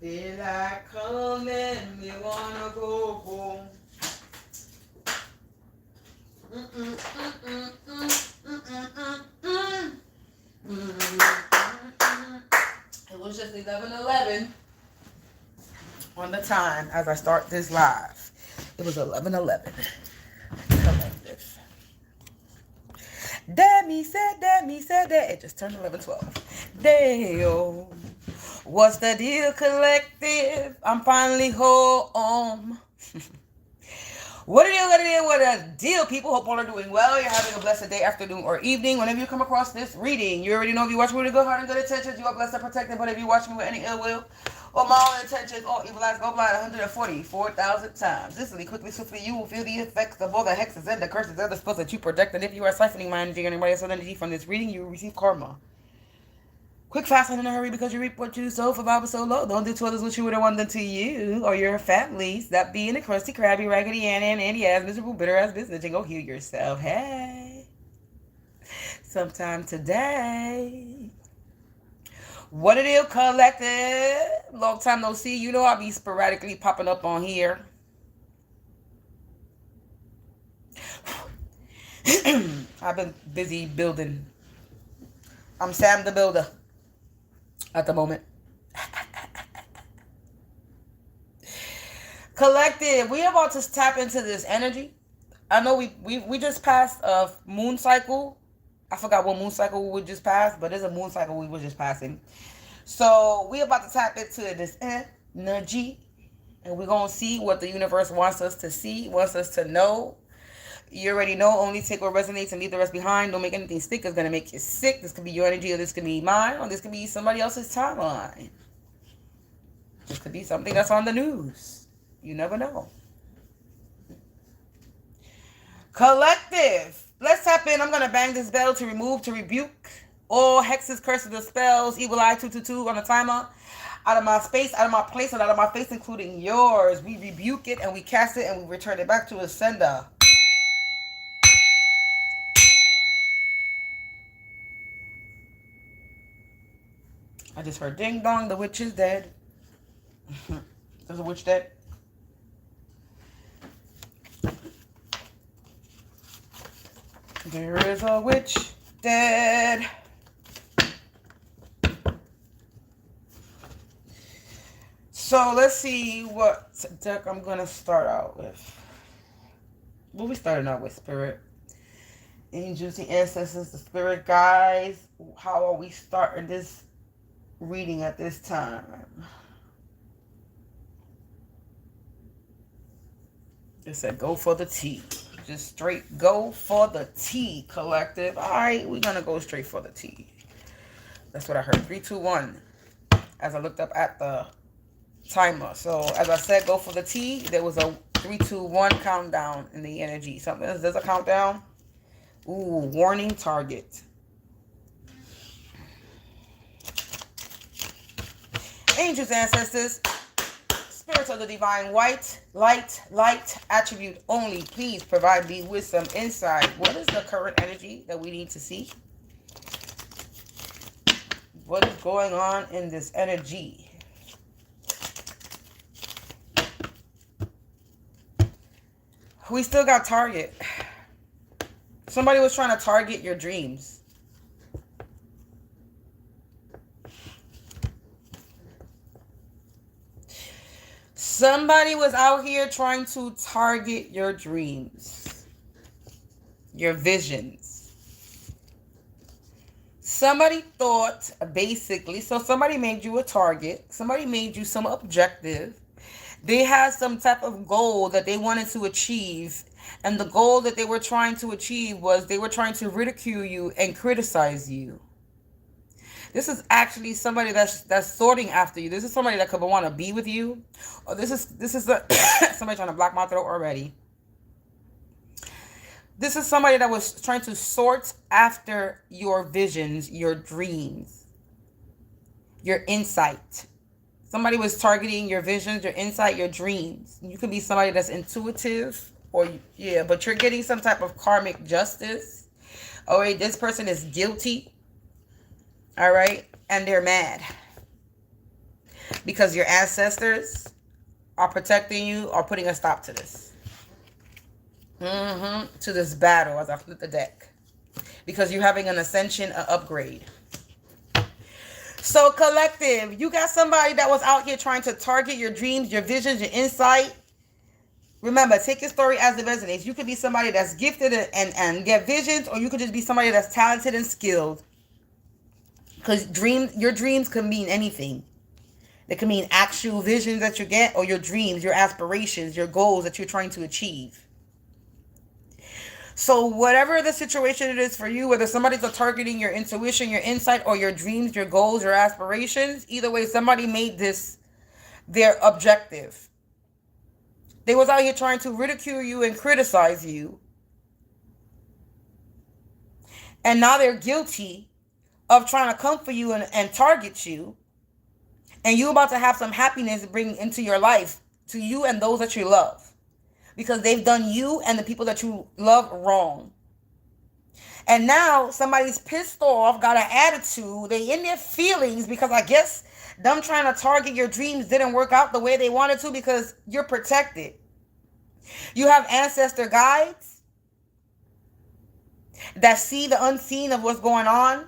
Daylight come and me wanna go home. It was just 11:11 on the time as I start this live. It was 11:11. Collective. Demi said that. It just turned 11:12. Dale, what's the deal, collective? I'm finally home. What a deal, people. Hope all are doing well. You're having a blessed day, afternoon, or evening. Whenever you come across this reading, you already know if you watch me with a good heart and good intentions, you are blessed and protected. But if you watch me with any ill will or mal intentions or evil eyes, go blind 144,000 times. Instantly, quickly, swiftly, you will feel the effects of all the hexes and the curses and the spells that you project. And if you are siphoning my energy or anybody else's energy from this reading, you will receive karma. Quick, fast, and in a hurry, because you reap what you sow. For Bible so low. Don't do to others what you would have wanted done to you or your families. That being a crusty, crabby, raggedy, and Eyez, miserable, bitter ass business, and go heal yourself. Hey, sometime today. What it is, collective? Long time no see. You know I'll be sporadically popping up on here. I've been busy building. I'm Sam the Builder at the moment. Collective, we are about to tap into this energy. I know we just passed a moon cycle. I forgot what moon cycle we just passed, but there's a moon cycle we were just passing. So we about to tap into this energy, and we're going to see what the universe wants us to see, wants us to know. You already know, only take what resonates and leave the rest behind. Don't make anything stick. It's going to make you sick. This could be your energy, or this could be mine, or this could be somebody else's timeline. This could be something that's on the news. You never know. Collective, let's tap in. I'm going to bang this bell to remove, to rebuke all hexes, curses, and spells, evil eye 222 on the timer. Out of my space, out of my place, and out of my face, including yours. We rebuke it, and we cast it, and we return it back to its sender. I just heard ding dong, the witch is dead. Is the witch dead? There is a witch dead. So let's see what deck I'm going to start out with. What we starting out with, Spirit? Angels, the ancestors, the spirit guides. How are we starting this reading at this time? It said go for the tea. Just straight go for the tea, collective. All right, we're going to go straight for the tea. That's what I heard. 3, 2, 1. As I looked up at the timer. So as I said, go for the tea. There was a 3, 2, 1 countdown in the energy. Something else. There's a countdown. Ooh, warning target. Angels, ancestors, spirits of the divine white, light, attribute only. Please provide me with some insight. What is the current energy that we need to see? What is going on in this energy? We still got target. Somebody was trying to target your dreams. Somebody was out here trying to target your dreams, your visions. Somebody thought, basically, so somebody made you a target. Somebody made you some objective. They had some type of goal that they wanted to achieve. And the goal that they were trying to achieve was they were trying to ridicule you and criticize you. This is actually somebody that's sorting after you. This is somebody that could want to be with you. Or this is somebody trying to block my throat already. This is somebody that was trying to sort after your visions, your dreams, your insight. Somebody was targeting your visions, your insight, your dreams. You could be somebody that's intuitive, or but you're getting some type of karmic justice. All right, this person is guilty. All right, and they're mad because your ancestors are protecting you or putting a stop to this. To this battle as I flip the deck. Because you're having an ascension, an upgrade. So collective, you got somebody that was out here trying to target your dreams, your visions, your insight. Remember, take your story as it resonates. You could be somebody that's gifted and get visions, or you could just be somebody that's talented and skilled. Because your dreams can mean anything. They can mean actual visions that you get, or your dreams, your aspirations, your goals that you're trying to achieve. So whatever the situation it is for you, whether somebody's targeting your intuition, your insight, or your dreams, your goals, your aspirations, either way, somebody made this their objective. They was out here trying to ridicule you and criticize you. And now they're guilty of trying to come for you and target you. And you're about to have some happiness bring into your life to you and those that you love. Because they've done you and the people that you love wrong. And now somebody's pissed off, got an attitude. They in their feelings because I guess them trying to target your dreams didn't work out the way they wanted to because you're protected. You have ancestor guides that see the unseen of what's going on.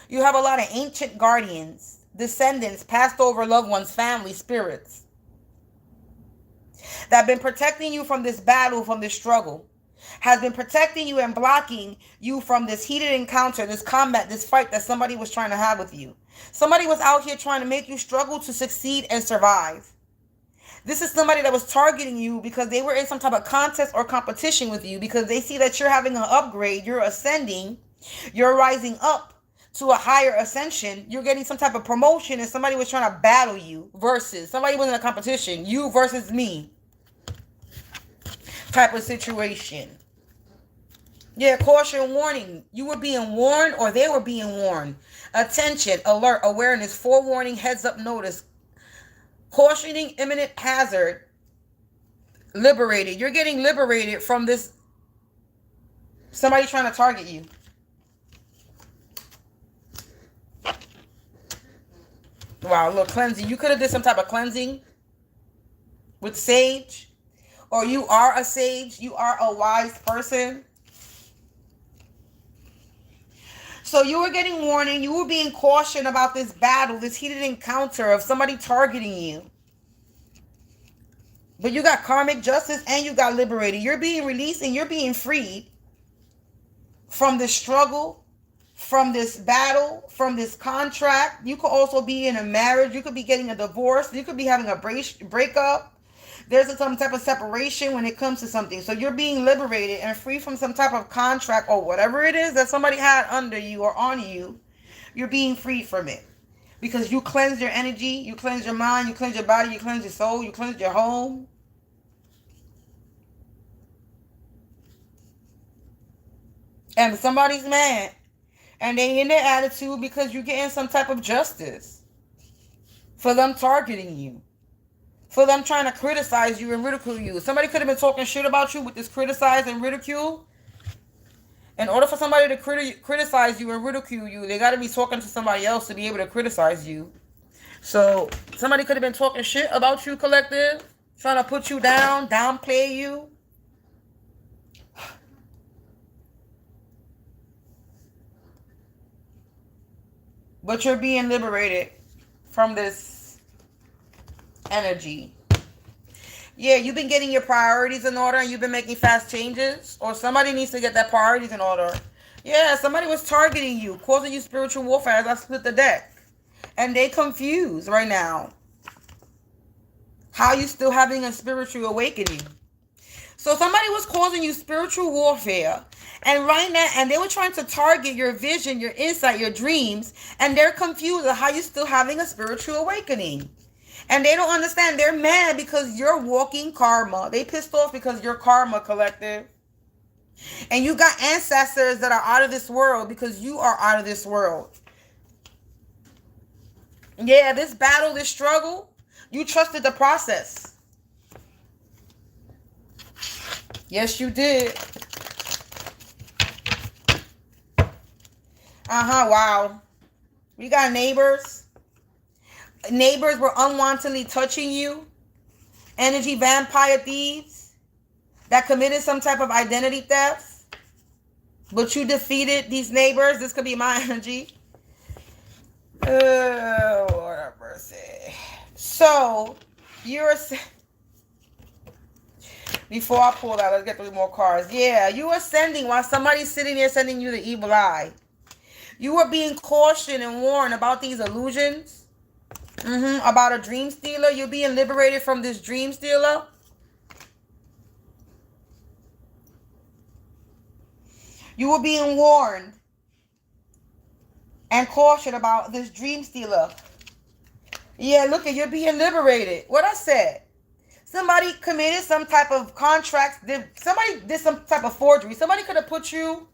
You have a lot of ancient guardians, descendants, passed over loved ones, family, spirits that have been protecting you from this battle, from this struggle, has been protecting you and blocking you from this heated encounter, this combat, this fight that somebody was trying to have with you. Somebody was out here trying to make you struggle to succeed and survive. This is somebody that was targeting you because they were in some type of contest or competition with you because they see that you're having an upgrade, you're ascending, you're rising up to a higher ascension, you're getting some type of promotion, and somebody was trying to battle you versus somebody was in a competition, you versus me type of situation. Yeah, caution, warning. You were being warned or they were being warned. Attention, alert, awareness, forewarning, heads up notice. Cautioning imminent hazard. Liberated. You're getting liberated from this. Somebody trying to target you. Wow, a little cleansing. You could have did some type of cleansing with sage. Or you are a sage. You are a wise person. So you were getting warning. You were being cautioned about this battle, this heated encounter of somebody targeting you. But you got karmic justice and you got liberated. You're being released and you're being freed from this struggle, from this battle, from this contract. You could also be in a marriage. You could be getting a divorce. You could be having a breakup. There's some type of separation when it comes to something. So you're being liberated and free from some type of contract or whatever it is that somebody had under you or on you. You're being freed from it. Because you cleanse your energy, you cleanse your mind, you cleanse your body, you cleanse your soul, you cleanse your home. And somebody's mad. And they in their attitude because you're getting some type of justice. For them targeting you. For them trying to criticize you and ridicule you. Somebody could have been talking shit about you with this criticize and ridicule. In order for somebody to criticize you and ridicule you, they got to be talking to somebody else to be able to criticize you. So somebody could have been talking shit about you, collective. Trying to put you down, downplay you. But you're being liberated from this energy. Yeah, you've been getting your priorities in order and you've been making fast changes. Or somebody needs to get their priorities in order. Yeah, somebody was targeting you, causing you spiritual warfare as I split the deck. And they confused right now. How you still having a spiritual awakening? So somebody was causing you spiritual warfare. And right now, and they were trying to target your vision, your insight, your dreams. And they're confused at how you still having a spiritual awakening. And they don't understand. They're mad because you're walking karma. They pissed off because you're karma, collective. And you got ancestors that are out of this world because you are out of this world. Yeah, this battle, this struggle, you trusted the process. Yes, you did. Wow. We got neighbors. Neighbors were unwantedly touching you. Energy vampire thieves that committed some type of identity theft. But you defeated these neighbors. This could be my energy. Oh, Lord have mercy. So, you're... Before I pull that, let's get 3 more cards. Yeah, you are sending, while somebody's sitting there sending you the evil eye. You are being cautioned and warned about these illusions. About a dream stealer. You're being liberated from this dream stealer. You were being warned and cautioned about this dream stealer. Yeah, look at, you're being liberated. What I said. Somebody committed some type of contracts. Somebody did some type of forgery. Somebody could have put you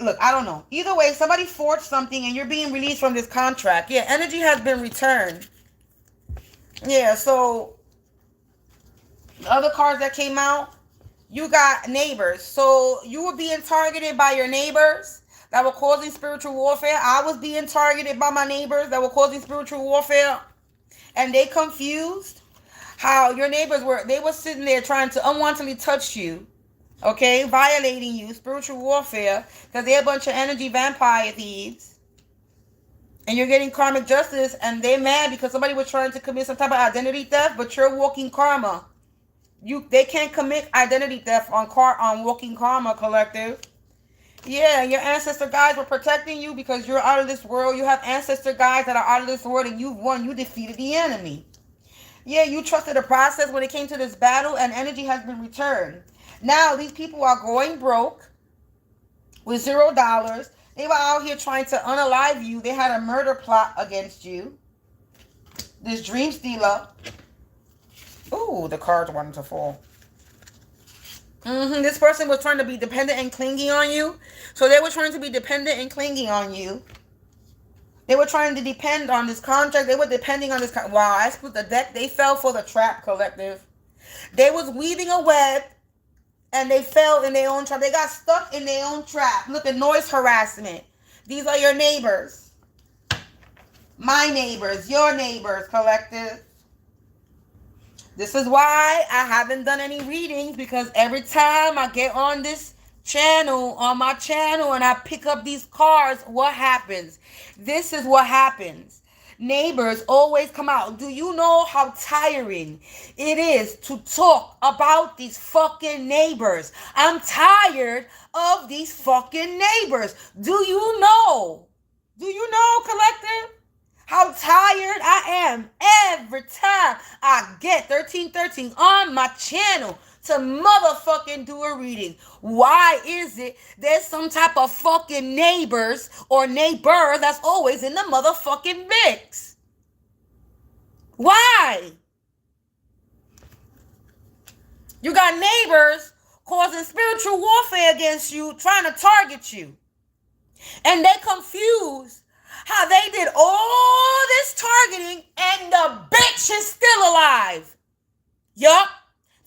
look, I don't know. Either way, somebody forged something and you're being released from this contract. Yeah, energy has been returned. Yeah, so the other cards that came out, you got neighbors. So you were being targeted by your neighbors that were causing spiritual warfare. I was being targeted by my neighbors that were causing spiritual warfare. And they confused how your neighbors were sitting there trying to unwantedly touch you. Okay, violating you, spiritual warfare, because they're a bunch of energy vampire thieves. And you're getting karmic justice, and they're mad because somebody was trying to commit some type of identity theft, but you're walking karma. They can't commit identity theft on walking karma, collective. Yeah, your ancestor guides were protecting you because you're out of this world. You have ancestor guides that are out of this world, and you've won. You defeated the enemy. Yeah, you trusted the process when it came to this battle, and energy has been returned. Now, these people are going broke with $0. They were out here trying to unalive you. They had a murder plot against you. This dream stealer. Ooh, the cards wanted to fall. This person was trying to be dependent and clingy on you. So they were trying to be dependent and clingy on you. They were trying to depend on this contract. They were depending on this. Wow, I split the deck. They fell for the trap, collective. They was weaving a web. And they fell in their own trap. They got stuck in their own trap. Look at noise harassment. These are your neighbors. My neighbors. Your neighbors, collective. This is why I haven't done any readings. Because every time I get on this channel, on my channel, and I pick up these cards, what happens? This is what happens. Neighbors always come out. Do you know how tiring it is to talk about these fucking neighbors? I'm tired of these fucking neighbors. Do you know? Do you know, collective? How tired I am every time I get 1313 on my channel to motherfucking do a reading. Why is it there's some type of fucking neighbors or neighbor that's always in the motherfucking mix? Why? You got neighbors causing spiritual warfare against you, trying to target you. And they confused how they did all this targeting and the bitch is still alive. Yup.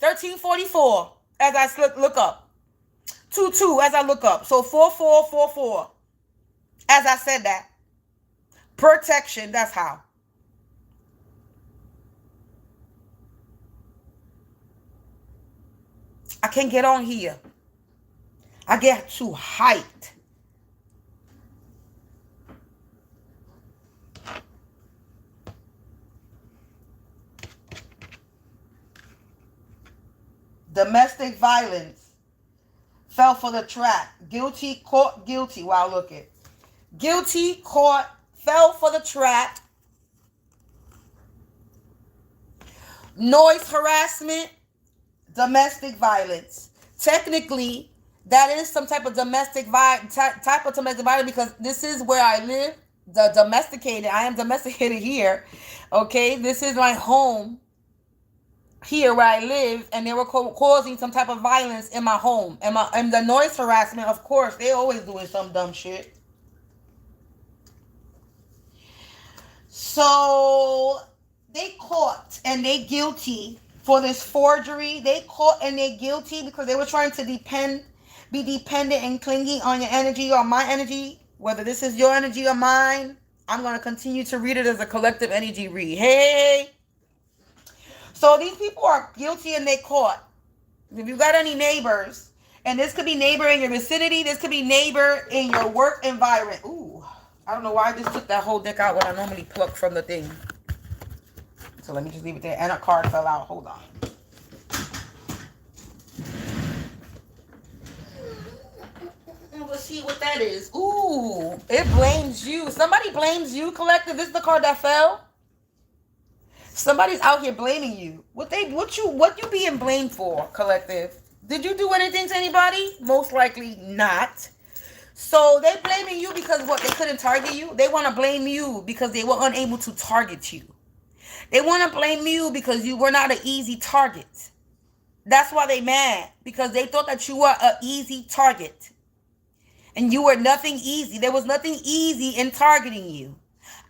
1344 as I look up. 22 as I look up. So 4444 as I said that. Protection, that's how. I can't get on here. I get too hyped. Domestic violence. Fell for the trap. Guilty, caught guilty. Wow, look it. Guilty, caught, fell for the trap. Noise harassment. Domestic violence. Technically, that is some type of domestic violence because this is where I live. The domesticated. I am domesticated here. Okay, this is my home. Here where I live, and they were causing some type of violence in my home. And the noise harassment, of course, they always doing some dumb shit. So they caught and they guilty for this forgery. They caught and they guilty because they were trying to be dependent and clingy on your energy or my energy, whether this is your energy or mine, I'm going to continue to read it as a collective energy read. Hey. So these people are guilty and they caught. If you got any neighbors, and this could be neighbor in your vicinity, this could be neighbor in your work environment. Ooh, I don't know why I just took that whole deck out when I normally pluck from the thing. So let me just leave it there. And a card fell out. Hold on. Let's see what that is. Ooh, it blames you. Somebody blames you, collective. This is the card that fell. Somebody's out here blaming you. What you being blamed for, collective? Did you do anything to anybody? Most likely not. So they blaming you because what? They couldn't target you. They want to blame you because they were unable to target you. They want to blame you because you were not an easy target. That's why they mad, because they thought that you were an easy target. And you were nothing easy. There was nothing easy in targeting you.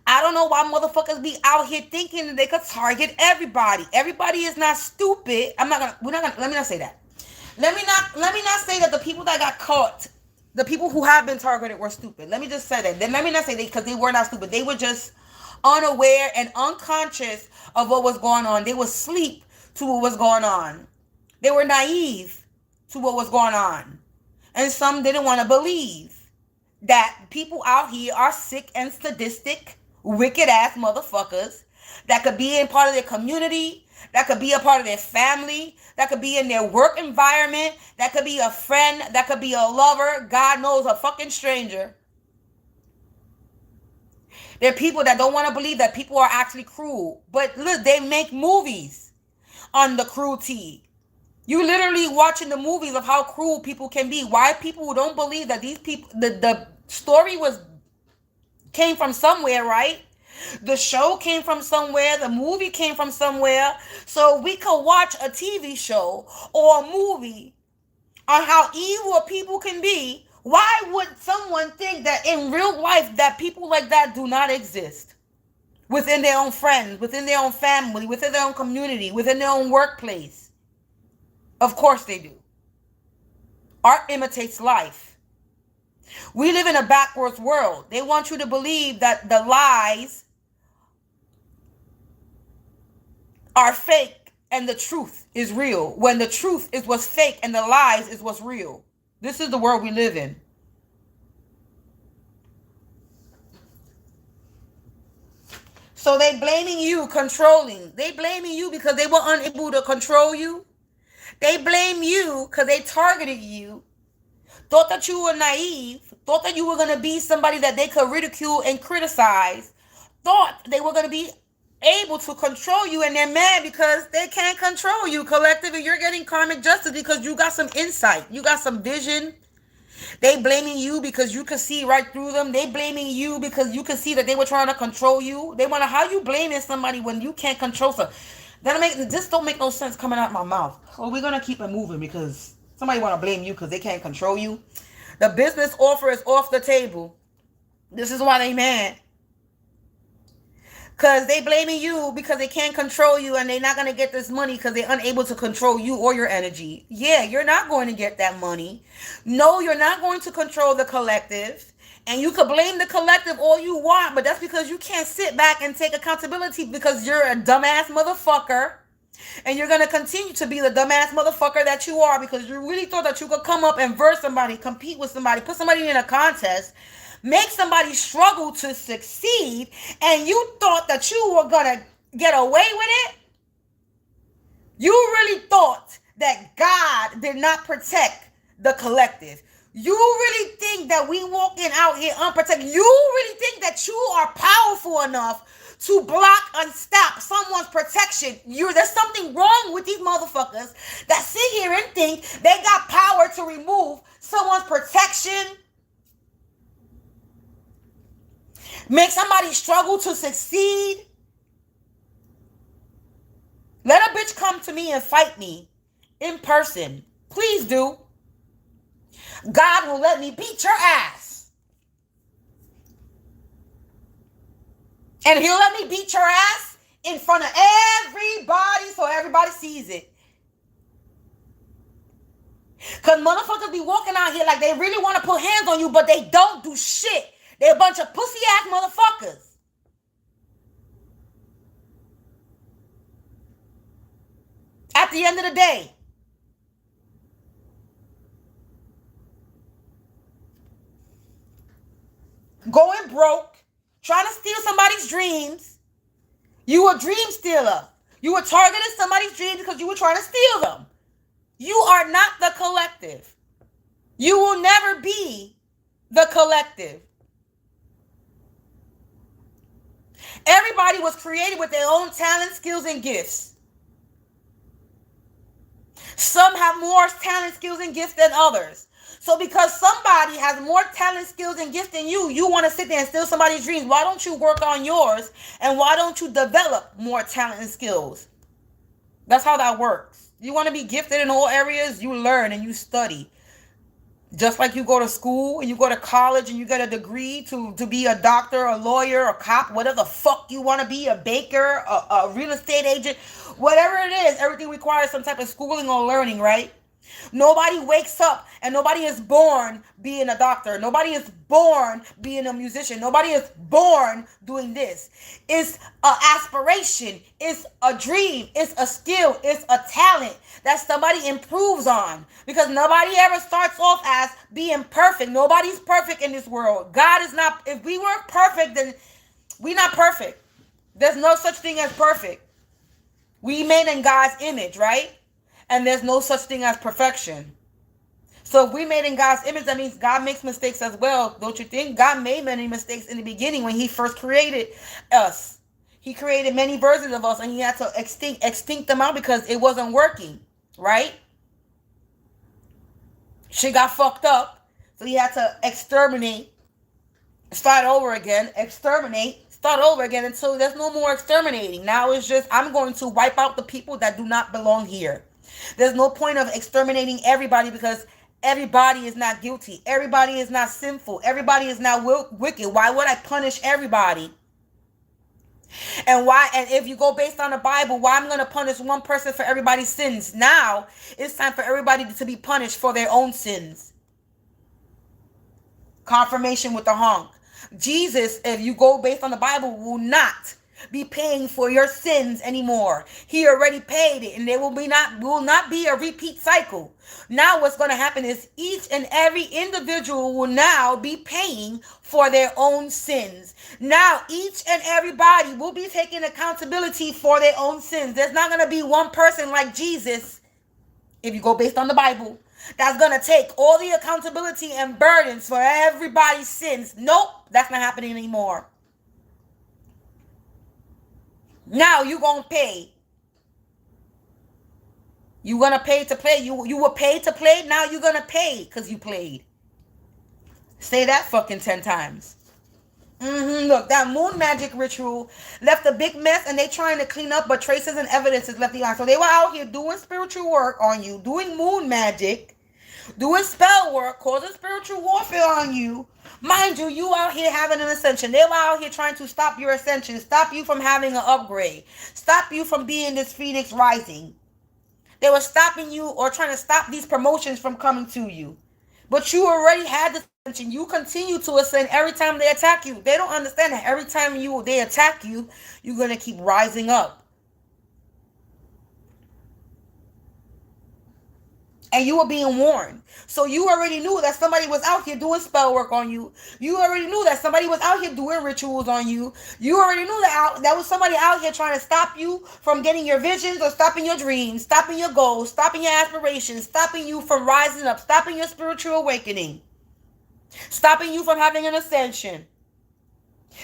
I don't know why motherfuckers be out here thinking that they could target everybody. Everybody is not stupid. Let me not say that. Let me not say that the people that got caught, the people who have been targeted were stupid. Let me just say that. Then let me not say that because they were not stupid. They were just unaware and unconscious of what was going on. They were asleep to what was going on. They were naive to what was going on. And some didn't want to believe that people out here are sick and sadistic, wicked ass motherfuckers that could be in part of their community, that could be a part of their family, that could be in their work environment, that could be a friend, that could be a lover, God knows, a fucking stranger. There are people that don't want to believe that people are actually cruel. But look, they make movies on the cruelty. You literally watching the movies of how cruel people can be. Why people who don't believe that these people, the story came from somewhere, right? The show came from somewhere. The movie came from somewhere. So we could watch a TV show or a movie on how evil people can be. Why would someone think that in real life that people like that do not exist? Within their own friends, within their own family, within their own community, within their own workplace. Of course they do. Art imitates life. We live in a backwards world. They want you to believe that the lies are fake and the truth is real, when the truth is what's fake and the lies is what's real. This is the world we live in. So they blaming you, controlling. They blaming you because they were unable to control you. They blame you because they targeted you, thought that you were naive, thought that you were going to be somebody that they could ridicule and criticize, thought they were going to be able to control you, and they're mad because they can't control you, collective, and you're getting karmic justice because you got some insight, you got some vision. They blaming you because you could see right through them. They blaming you because you could see that they were trying to control you. They wonder how you blaming somebody when you can't control them. This don't make no sense coming out my mouth. So we're going to keep it moving because somebody want to blame you because they can't control you. The business offer is off the table. This is why they mad. Because they blaming you because they can't control you and they're not going to get this money because they're unable to control you or your energy. Yeah, you're not going to get that money. No, you're not going to control the collective. And you could blame the collective all you want, but that's because you can't sit back and take accountability because you're a dumbass motherfucker. And you're going to continue to be the dumbass motherfucker that you are because you really thought that you could come up and verse somebody, compete with somebody, put somebody in a contest, make somebody struggle to succeed, and you thought that you were going to get away with it? You really thought that God did not protect the collective. You really think that we walking out here unprotected? You really think that you are powerful enough to block and stop someone's protection? There's something wrong with these motherfuckers that sit here and think they got power to remove someone's protection, make somebody struggle to succeed. Let a bitch come to me and fight me in person. Please do. God will let me beat your ass. And he'll let me beat your ass in front of everybody so everybody sees it. Because motherfuckers be walking out here like they really want to put hands on you, but they don't do shit. They a bunch of pussy ass motherfuckers. At the end of the day. Going broke, trying to steal somebody's dreams. You a dream stealer. You were targeting somebody's dreams because you were trying to steal them. You are not the collective. You will never be the collective. Everybody was created with their own talents, skills, and gifts. Some have more talent, skills, and gifts than others. So because somebody has more talent, skills, and gifts than you want to sit there and steal somebody's dreams. Why don't you work on yours? And why don't you develop more talent and skills? That's how that works. You want to be gifted in all areas, you learn and you study. Just like you go to school and you go to college and you get a degree to be a doctor, a lawyer, a cop, whatever the fuck you want to be, a baker, a real estate agent, whatever it is, everything requires some type of schooling or learning, right? Nobody wakes up and nobody is born being a doctor. Nobody is born being a musician. Nobody is born doing this. It's an aspiration. It's a dream. It's a skill. It's a talent that somebody improves on. Because nobody ever starts off as being perfect. Nobody's perfect in this world. God is not. If we weren't perfect, then we're not perfect. There's no such thing as perfect. We made in God's image, right? And there's no such thing as perfection. So if we made in God's image, that means God makes mistakes as well. Don't you think? God made many mistakes in the beginning when he first created us. He created many versions of us and he had to extinct them out because it wasn't working, right? Shit got fucked up. So he had to exterminate, start over again, start over again until there's no more exterminating. Now it's just, I'm going to wipe out the people that do not belong here. There's no point of exterminating everybody because everybody is not guilty. Everybody is not sinful. Everybody is not wicked. Why would I punish everybody? And if you go based on the Bible, why I'm going to punish one person for everybody's sins? Now it's time for everybody to be punished for their own sins. Confirmation with the honk. Jesus, if you go based on the Bible, will not be paying for your sins anymore. He already paid it, and there will not be a repeat cycle. Now what's going to happen is each and every individual will now be paying for their own sins. Now each and everybody will be taking accountability for their own sins. There's not going to be one person like Jesus, if you go based on the Bible, that's going to take all the accountability and burdens for everybody's sins. Nope, that's not happening anymore. Now you gonna pay. You gonna pay to play. You were paid to play. Now you're gonna pay because you played. Say that fucking 10 times. Look, that moon magic ritual left a big mess and they trying to clean up, but traces and evidence is left behind. So they were out here doing spiritual work on you, doing moon magic, doing spell work, causing spiritual warfare on you. Mind you, you out here having an ascension. They were out here trying to stop your ascension, stop you from having an upgrade, stop you from being this phoenix rising. They were stopping you or trying to stop these promotions from coming to you. But you already had the ascension. You continue to ascend every time they attack you. They don't understand that every time they attack you, you're going to keep rising up. And you were being warned. So you already knew that somebody was out here doing spell work on you. You already knew that somebody was out here doing rituals on you. You already knew that was somebody out here trying to stop you from getting your visions or stopping your dreams, stopping your goals, stopping your aspirations, stopping you from rising up, stopping your spiritual awakening, stopping you from having an ascension,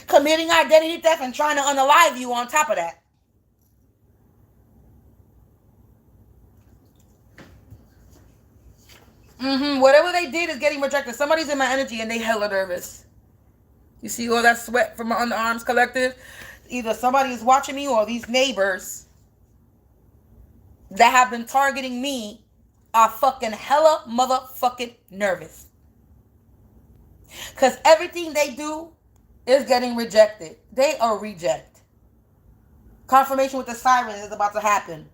committing identity theft and trying to unalive you on top of that. Whatever they did is getting rejected. Somebody's in my energy and they hella nervous. You see all that sweat from my underarms collective? Either somebody is watching me or these neighbors that have been targeting me are fucking hella motherfucking nervous. Because everything they do is getting rejected. They are reject. Confirmation with the siren is about to happen.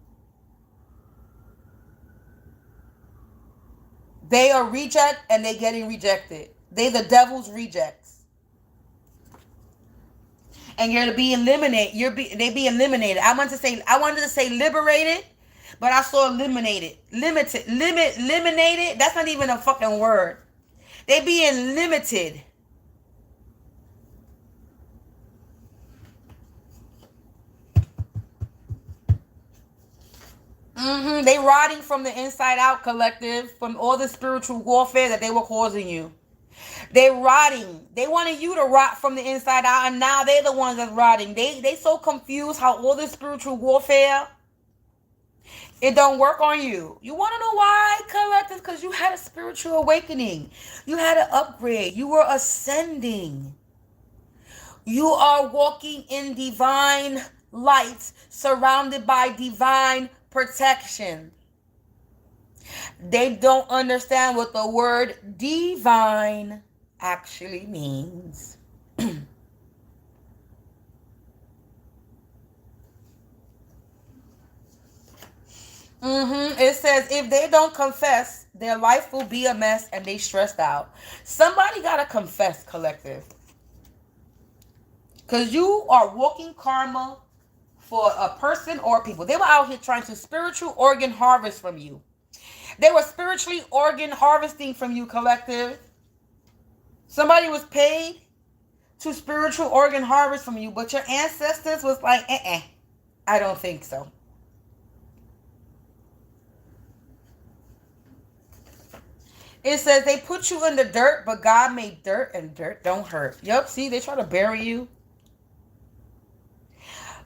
They are reject and they getting rejected. They the devil's rejects. And you're to be eliminated. They be eliminated. I wanted to say liberated, but I saw eliminated. Eliminated. That's not even a fucking word. They being limited. They rotting from the inside out, collective, from all the spiritual warfare that they were causing you. They rotting. They wanted you to rot from the inside out, and now they're the ones that's rotting. They so confused how all this spiritual warfare, it don't work on you. You want to know why, collective? Because you had a spiritual awakening. You had an upgrade. You were ascending. You are walking in divine light, surrounded by divine protection. They don't understand what the word divine actually means. It says if they don't confess, their life will be a mess and they stressed out. Somebody gotta confess, collective. Because you are walking karma for a person or people. They were out here trying to spiritual organ harvest from you. They were spiritually organ harvesting from you, collective. Somebody was paid to spiritual organ harvest from you, but your ancestors was like, I don't think so. It says they put you in the dirt, but God made dirt, and dirt don't hurt. Yup, see, they try to bury you.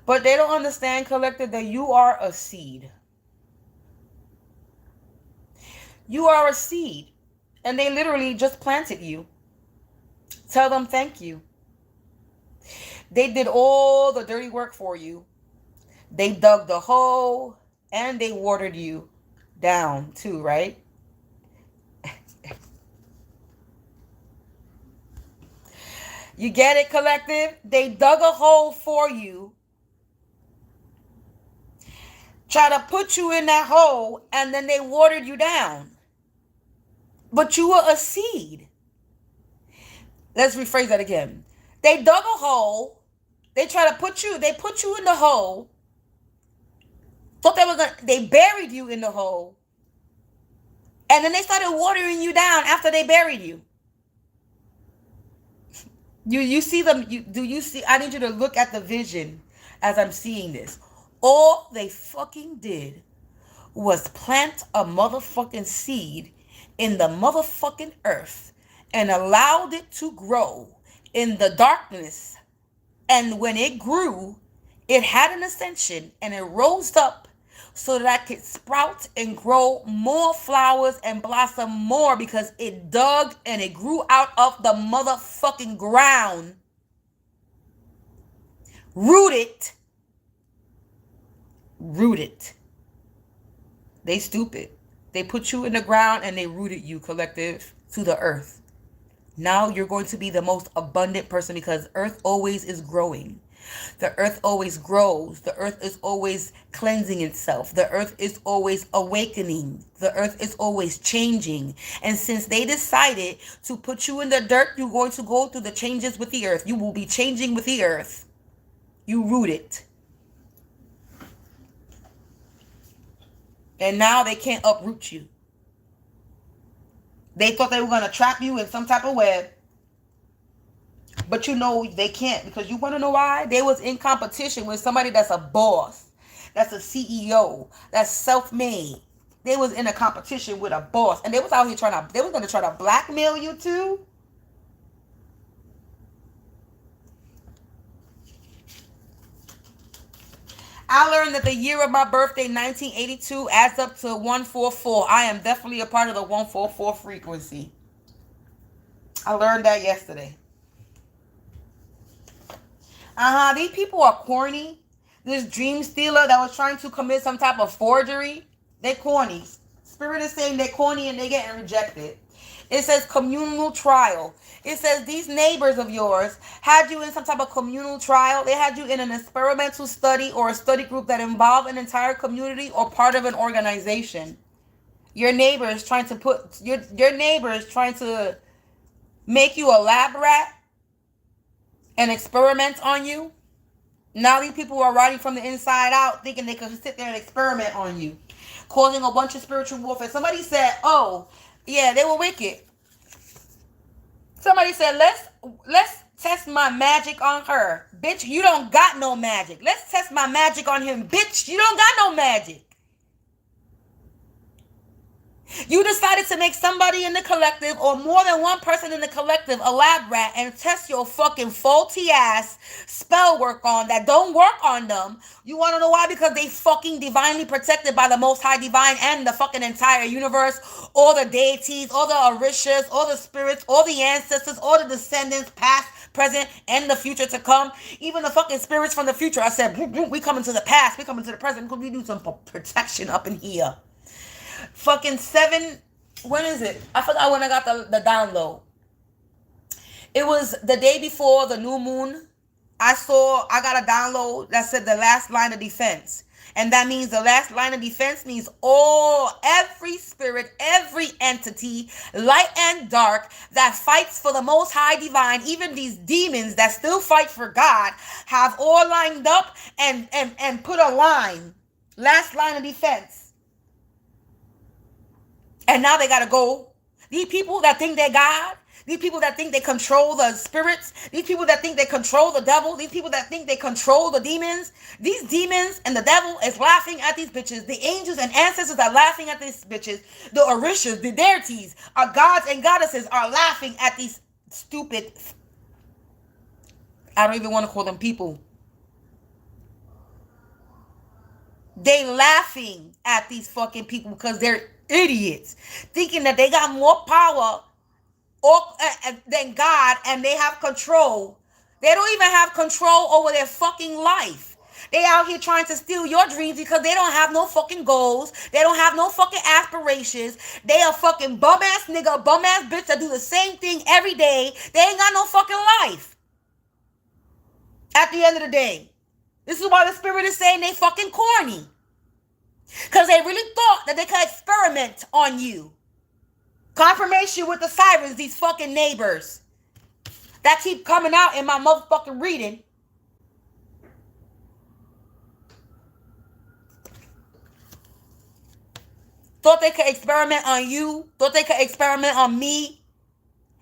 But they don't understand, collective, that you are a seed. You are a seed. And they literally just planted you. Tell them thank you. They did all the dirty work for you. They dug the hole and they watered you down too, right? You get it, collective? They dug a hole for you. Try to put you in that hole, and then they watered you down. But you were a seed. Let's rephrase that again. They dug a hole. They try to put you in the hole. Thought they buried you in the hole. And then they started watering you down after they buried you. You see them? Do you see? I need you to look at the vision as I'm seeing this. All they fucking did was plant a motherfucking seed in the motherfucking earth and allowed it to grow in the darkness. And when it grew, it had an ascension and it rose up so that it could sprout and grow more flowers and blossom more, because it dug and it grew out of the motherfucking ground. Rooted. They stupid. They put you in the ground and they rooted you, collective, to the earth. Now you're going to be the most abundant person, because earth always is growing. The earth always grows. The earth is always cleansing itself. The earth is always awakening. The earth is always changing. And since they decided to put you in the dirt, you're going to go through the changes with the earth. You will be changing with the earth. You root it. And now they can't uproot you. They thought they were going to trap you in some type of web. But you know they can't, because you want to know why? They was in competition with somebody that's a boss. That's a CEO. That's self-made. They was in a competition with a boss. And they was out here they was going to try to blackmail you too. I learned that the year of my birthday, 1982, adds up to 144. I am definitely a part of the 144 frequency. I learned that yesterday. These people are corny. This dream stealer that was trying to commit some type of forgery, they're corny. Spirit is saying they're corny and they're getting rejected. It says communal trial. It says these neighbors of yours had you in some type of communal trial. They had you in an experimental study or a study group that involved an entire community or part of an organization. Your neighbor is trying to put your neighbor is trying to make you a lab rat and experiment on you. Now these people are writing from the inside out, thinking they could sit there and experiment on you, causing a bunch of spiritual warfare. Somebody said, "Oh, yeah, they were wicked." Somebody said, "Let's test my magic on her, bitch. You don't got no magic. Let's test my magic on him, bitch. You don't got no magic." You decided to make somebody in the collective or more than one person in the collective a lab rat and test your fucking faulty ass spell work on that don't work on them. You want to know why? Because they fucking divinely protected by the Most High Divine and the fucking entire universe, all the deities, all the Orishas, all the spirits, all the ancestors, all the descendants, past, present, and the future to come. Even the fucking spirits from the future. I said, we coming to the past, we coming to the present, because we do some protection up in here. Fucking 7, when is it? I forgot when I got the download. It was the day before the new moon. I got a download that said the last line of defense. And that means the last line of defense means every spirit, every entity, light and dark, that fights for the Most High Divine, even these demons that still fight for God, have all lined up and put a line. Last line of defense. And now they gotta go. These people that think they're God, these people that think they control the spirits, these people that think they control the devil, these people that think they control the demons, these demons and the devil is laughing at these bitches. The angels and ancestors are laughing at these bitches. The Orishas, the deities, our gods and goddesses are laughing at these stupid, I don't even want to call them people. They laughing at these fucking people because they're idiots, thinking that they got more power than God and they have control. They don't even have control over their fucking life. They out here trying to steal your dreams because they don't have no fucking goals. They don't have no fucking aspirations. They a fucking bum ass nigga, bum ass bitch that do the same thing every day. They ain't got no fucking life. At the end of the day, this is why the spirit is saying they fucking corny. Because they really thought that they could experiment on you. Confirmation with the sirens, these fucking neighbors that keep coming out in my motherfucking reading. Thought they could experiment on you. Thought they could experiment on me.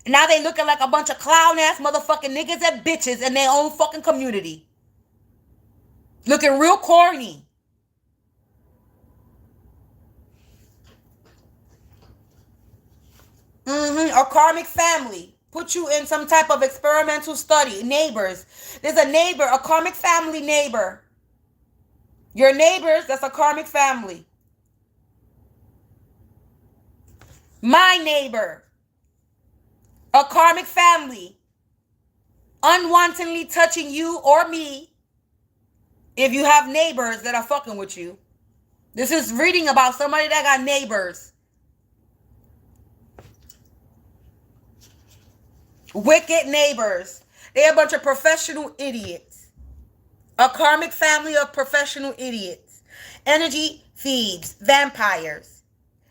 Now they looking like a bunch of clown ass motherfucking niggas and bitches in their own fucking community. Looking real corny. A karmic family put you in some type of experimental study. Neighbors. There's a neighbor, a karmic family neighbor. Your neighbors, that's a karmic family. My neighbor, a karmic family, unwantedly touching you or me. If you have neighbors that are fucking with you. This is reading about somebody that got neighbors. Wicked neighbors. They're a bunch of professional idiots. A karmic family of professional idiots. Energy thieves. Vampires.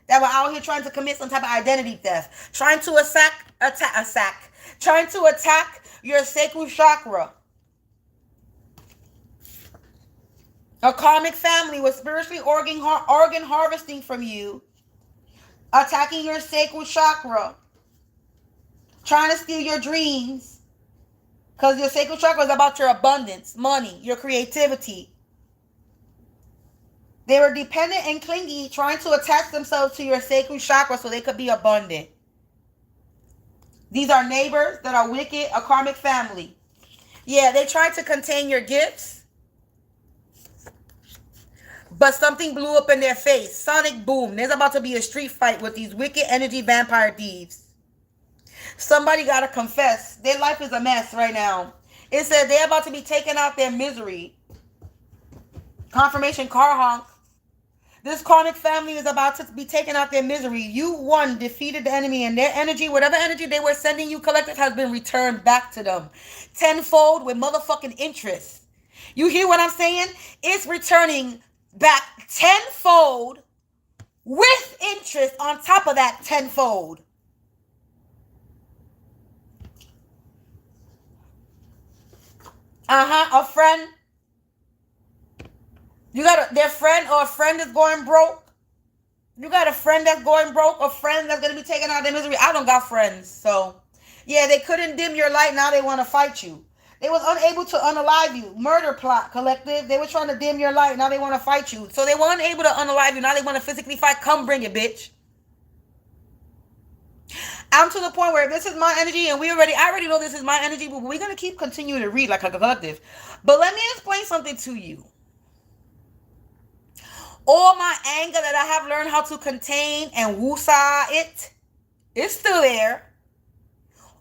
That were out here trying to commit some type of identity theft. Trying to trying to attack your sacral chakra. A karmic family was spiritually organ harvesting from you. Attacking your sacral chakra. Trying to steal your dreams. Because your sacral chakra is about your abundance, money, your creativity. They were dependent and clingy, trying to attach themselves to your sacral chakra so they could be abundant. These are neighbors that are wicked, a karmic family. Yeah, they tried to contain your gifts. But something blew up in their face. Sonic boom. There's about to be a street fight with these wicked energy vampire thieves. Somebody got to confess. Their life is a mess right now. It said they're about to be taking out their misery. Confirmation car honk. This karmic family is about to be taking out their misery. You won, defeated the enemy, and their energy, whatever energy they were sending you collective, has been returned back to them. Tenfold with motherfucking interest. You hear what I'm saying? It's returning back tenfold with interest on top of that tenfold. A friend. You got their friend, or a friend is going broke. You got a friend that's going broke, a friend that's going to be taking out their misery. I don't got friends. So, yeah, they couldn't dim your light. Now they want to fight you. They was unable to unalive you. Murder plot, collective. They were trying to dim your light. Now they want to fight you. So they weren't able to unalive you. Now they want to physically fight. Come bring it, bitch. I'm to the point where this is my energy, and I already know this is my energy, but we're going to keep continuing to read like a collective. But let me explain something to you. All my anger that I have learned how to contain and woosah it's still there.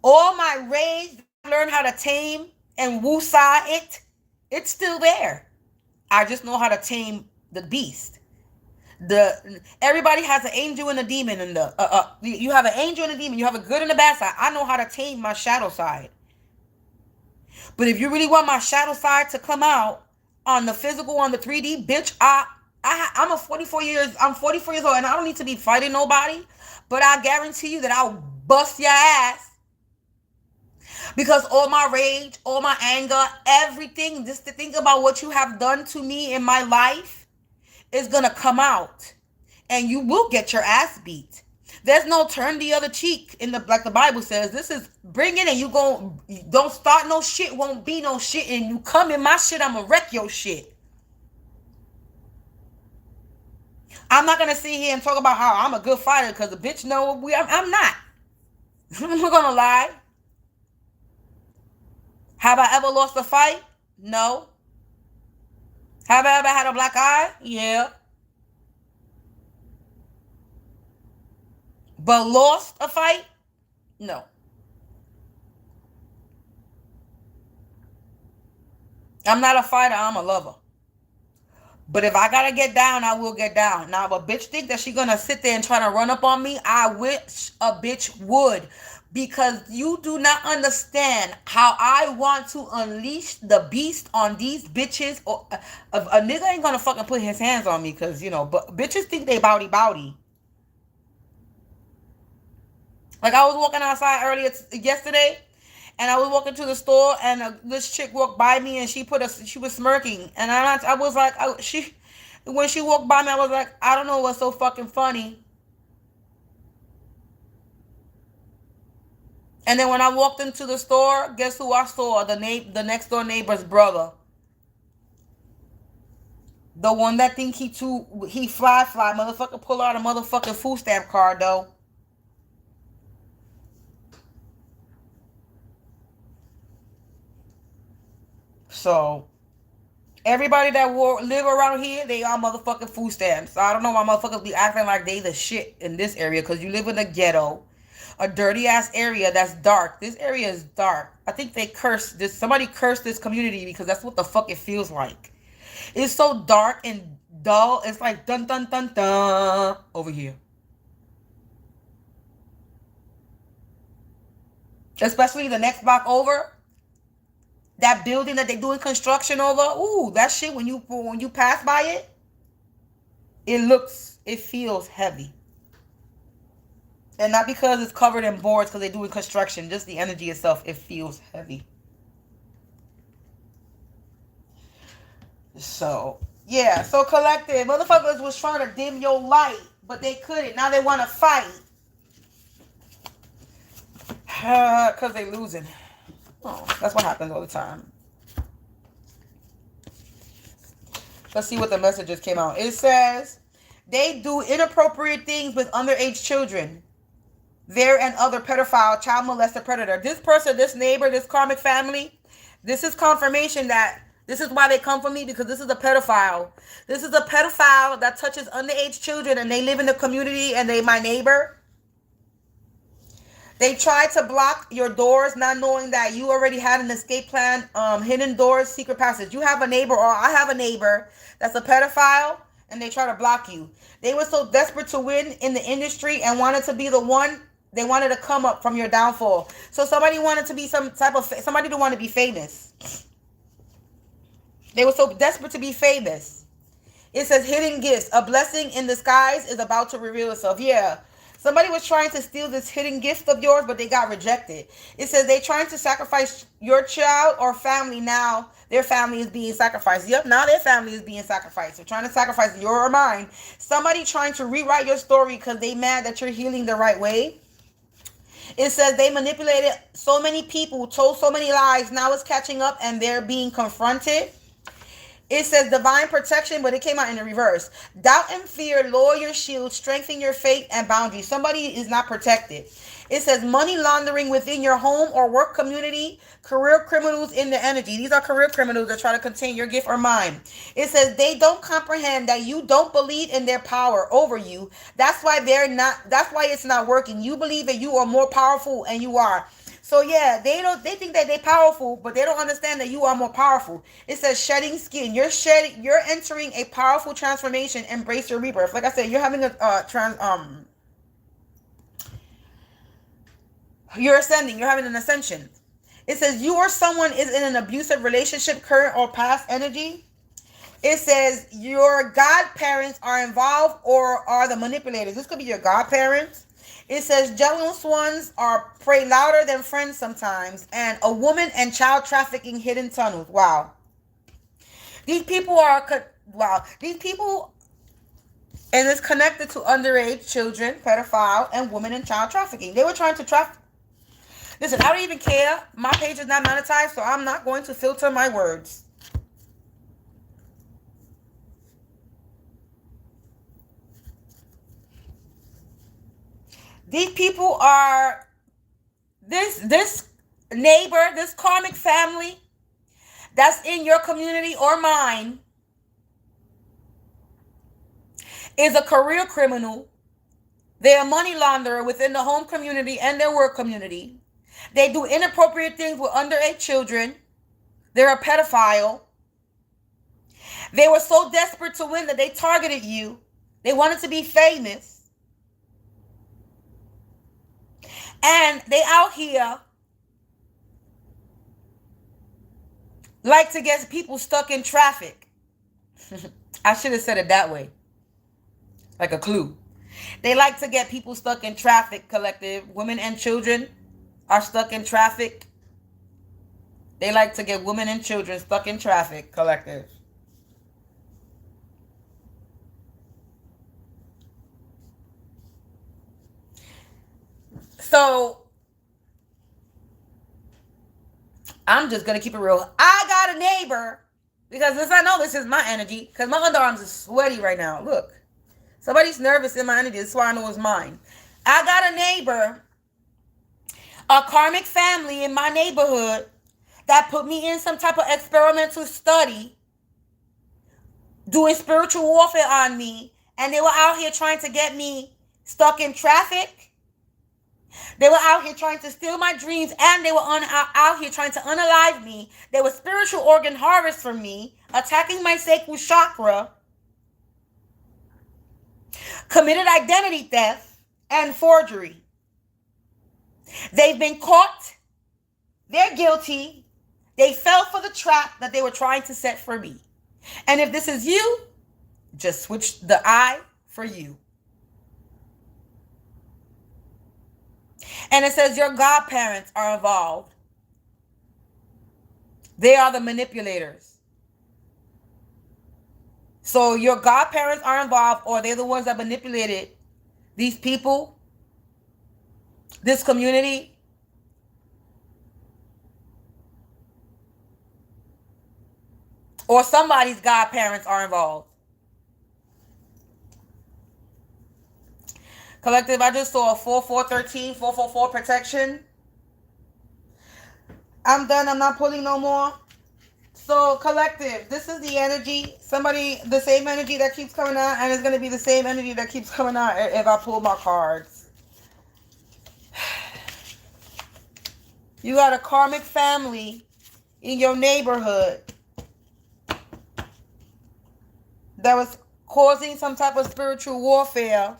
All my rage I learned how to tame and woosah it's still there. I just know how to tame the beast. Everybody has an angel and a demon, and you have an angel and a demon. You have a good and a bad side. I know how to tame my shadow side. But if you really want my shadow side to come out on the physical, on the 3D, bitch, I'm 44 years old, and I don't need to be fighting nobody, but I guarantee you that I'll bust your ass. Because all my rage, all my anger, everything, just to think about what you have done to me in my life is going to come out. And you will get your ass beat. There's no turn the other cheek like the Bible says. This is bring it, and you don't start no shit, won't be no shit, and you come in my shit, I'm going to wreck your shit. I'm not going to sit here and talk about how I'm a good fighter, because the bitch know I'm not. I'm not going to lie. Have I ever lost a fight? No. Have I ever had a black eye? Yeah. But lost a fight? No. I'm not a fighter, I'm a lover. But if I gotta get down, I will get down. Now, if a bitch think that she gonna sit there and try to run up on me, I wish a bitch would. Because you do not understand how I want to unleash the beast on these bitches. Or a nigga ain't gonna fucking put his hands on me, because, but bitches think they bowdy. Like, I was walking outside yesterday, and I was walking to the store, and this chick walked by me, and she was smirking, and I was like, when she walked by me, I was like, I don't know what's so fucking funny. And then when I walked into the store, guess who I saw? The next door neighbor's brother. The one that think he fly, motherfucker, pull out a motherfucking food stamp card, though. So, everybody that live around here, they are motherfucking food stamps. So I don't know why motherfuckers be acting like they the shit in this area, because you live in a ghetto, a dirty ass area that's dark. This area is dark. I think somebody cursed this community, because that's what the fuck it feels like. It's so dark and dull. It's like dun dun dun dun over here. Especially the next block over. That building that they doing construction over, ooh, that shit, when you pass by it feels heavy. And not because it's covered in boards, because they're doing construction, just the energy itself, it feels heavy. So, yeah, so collective, motherfuckers was trying to dim your light, but they couldn't. Now they want to fight. Because they losing. Oh, that's what happens all the time. Let's see what the messages came out. It says, they do inappropriate things with underage children. They're an other pedophile, child molester, predator. This person, this neighbor, this karmic family, this is confirmation that this is why they come for me, because this is a pedophile. This is a pedophile that touches underage children, and they live in the community, and they my neighbor. They try to block your doors, not knowing that you already had an escape plan, hidden doors, secret passage. You have a neighbor, or I have a neighbor that's a pedophile, and they try to block you. They were so desperate to win in the industry and wanted to be the one. They wanted to come up from your downfall. So somebody wanted to be somebody to want to be famous. They were so desperate to be famous. It says hidden gifts. A blessing in disguise is about to reveal itself. Yeah. Somebody was trying to steal this hidden gift of yours, but they got rejected. It says they're trying to sacrifice your child or family. Now their family is being sacrificed. Yep, now their family is being sacrificed. They're trying to sacrifice your or mine. Somebody trying to rewrite your story because they mad that you're healing the right way. It says they manipulated so many people, told so many lies. Now it's catching up and they're being confronted. It says divine protection, but it came out in the reverse. Doubt and fear, lower your shield, strengthen your faith and boundaries. Somebody is not protected. It says money laundering within your home or work community, career criminals in the energy. These are career criminals that try to contain your gift or mine. It says they don't comprehend that you don't believe in their power over you. That's why it's not working. You believe that you are more powerful and you are. So yeah, they think that they're powerful, but they don't understand that you are more powerful. It says shedding skin. You're entering a powerful transformation. Embrace your rebirth. Like I said, you're having you're ascending. You're having an ascension. It says you or someone is in an abusive relationship, current or past energy. It says your godparents are involved or are the manipulators. This could be your godparents. It says jealous ones are pray louder than friends sometimes. And a woman and child trafficking hidden tunnels. Wow. These people and it's connected to underage children, pedophile, and women and child trafficking. They were trying to traffic. Listen, I don't even care. My page is not monetized, so I'm not going to filter my words. These people are this neighbor, this karmic family that's in your community or mine is a career criminal. They're a money launderer within the home community and their work community. They do inappropriate things with underage children. They're a pedophile. They were so desperate to win that they targeted you. They wanted to be famous. And they out here like to get people stuck in traffic. I should have said it that way. Like a clue. They like to get people stuck in traffic, collective. Women and children are stuck in traffic. They like to get women and children stuck in traffic, collective. So, I'm just going to keep it real. I got a neighbor, because I know this is my energy, because my underarms are sweaty right now. Look, somebody's nervous in my energy. That's why I know it's mine. I got a neighbor, a karmic family in my neighborhood that put me in some type of experimental study, doing spiritual warfare on me, and they were out here trying to get me stuck in traffic. They were out here trying to steal my dreams, and they were out here trying to unalive me. They were spiritual organ harvest for me, attacking my sacral chakra, committed identity theft, and forgery. They've been caught. They're guilty. They fell for the trap that they were trying to set for me. And if this is you, just switch the I for you. And it says your godparents are involved. They are the manipulators. So your godparents are involved, or they're the ones that manipulated these people, this community. Or somebody's godparents are involved. Collective, I just saw a 4413, 444 protection. I'm done. I'm not pulling no more. So, collective, this is the energy. The same energy that keeps coming out, and it's going to be the same energy that keeps coming out if I pull my cards. You got a karmic family in your neighborhood that was causing some type of spiritual warfare,